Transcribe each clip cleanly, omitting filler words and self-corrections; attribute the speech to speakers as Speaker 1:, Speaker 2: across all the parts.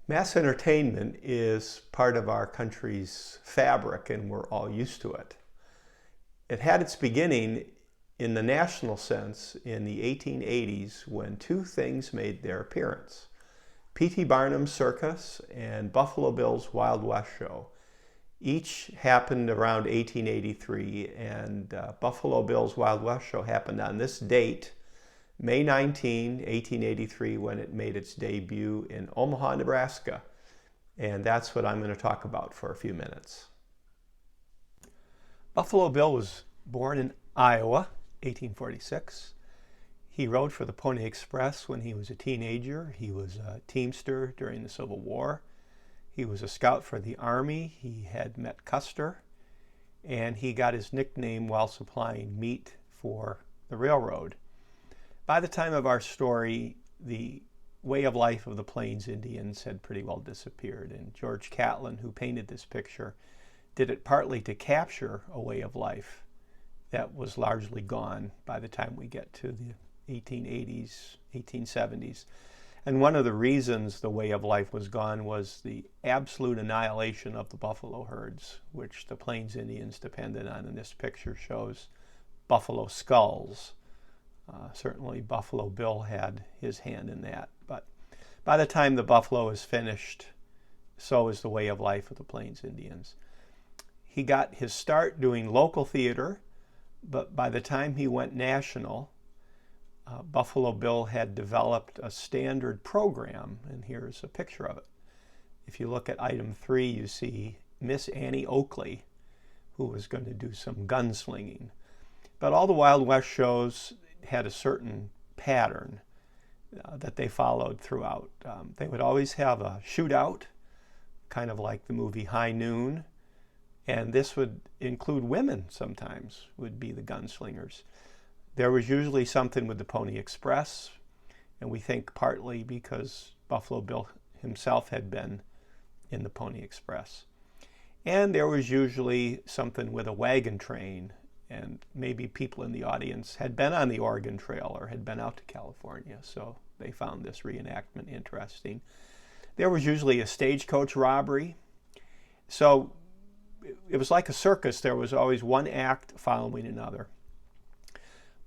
Speaker 1: Mass entertainment is part of our country's fabric, and we're all used to it. It had its beginning in the national sense in the 1880s when two things made their appearance: P.T. Barnum's Circus and Buffalo Bill's Wild West Show. Each happened around 1883, and Buffalo Bill's Wild West Show happened on this date, May 19, 1883, when it made its debut in Omaha, Nebraska. And that's what I'm going to talk about for a few minutes. Buffalo Bill was born in Iowa, 1846. He rode for the Pony Express when he was a teenager. He was a teamster during the Civil War. He was a scout for the Army. He had met Custer, and he got his nickname while supplying meat for the railroad. By the time of our story, the way of life of the Plains Indians had pretty well disappeared, and George Catlin, who painted this picture, did it partly to capture a way of life that was largely gone by the time we get to the 1880s, 1870s. And one of the reasons the way of life was gone was the absolute annihilation of the buffalo herds, which the Plains Indians depended on. And this picture shows buffalo skulls. Certainly Buffalo Bill had his hand in that. But by the time the buffalo is finished, so is the way of life of the Plains Indians. He got his start doing local theater, but by the time he went national, Buffalo Bill had developed a standard program, and here's a picture of it. If you look at item 3, you see Miss Annie Oakley, who was going to do some gunslinging. But all the Wild West shows had a certain pattern that they followed throughout. They would always have a shootout, kind of like the movie High Noon, and this would include women sometimes, would be the gunslingers. There was usually something with the Pony Express, and we think partly because Buffalo Bill himself had been in the Pony Express. And there was usually something with a wagon train, and maybe people in the audience had been on the Oregon Trail or had been out to California, so they found this reenactment interesting. There was usually a stagecoach robbery. So it was like a circus. There was always one act following another.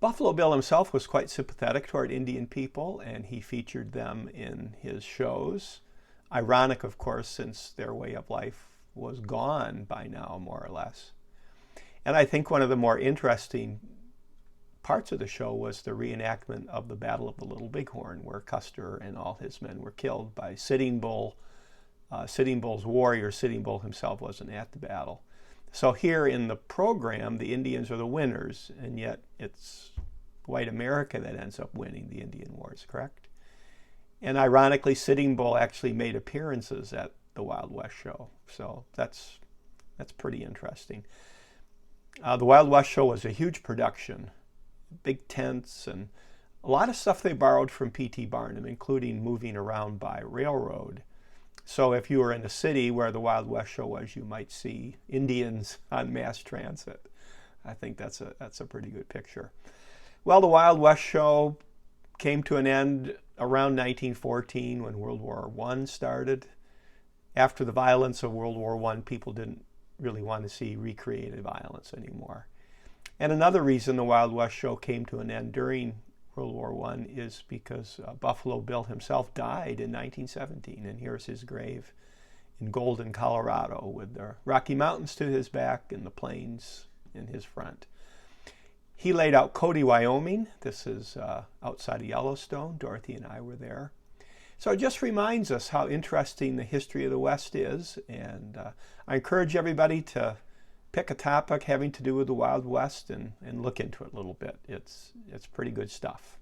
Speaker 1: Buffalo Bill himself was quite sympathetic toward Indian people, and he featured them in his shows. Ironic, of course, since their way of life was gone by now, more or less. And I think one of the more interesting parts of the show was the reenactment of the Battle of the Little Bighorn, where Custer and all his men were killed by Sitting Bull. Sitting Bull's warrior, Sitting Bull himself, wasn't at the battle. So here in the program, the Indians are the winners, and yet it's white America that ends up winning the Indian Wars, correct? And ironically, Sitting Bull actually made appearances at the Wild West show, so that's pretty interesting. The Wild West show was a huge production, big tents, and a lot of stuff they borrowed from P.T. Barnum, including moving around by railroad. So if you were in a city where the Wild West show was, you might see Indians on mass transit. I think that's a pretty good picture. Well, the Wild West show came to an end around 1914 when World War I started. After the violence of World War I, people didn't really want to see recreated violence anymore. And another reason the Wild West show came to an end during World War I is because Buffalo Bill himself died in 1917, and here's his grave in Golden, Colorado, with the Rocky Mountains to his back and the plains in his front. He laid out Cody, Wyoming. This is outside of Yellowstone. Dorothy and I were there. So it just reminds us how interesting the history of the West is, and I encourage everybody to pick a topic having to do with the Wild West and look into it a little bit. It's pretty good stuff.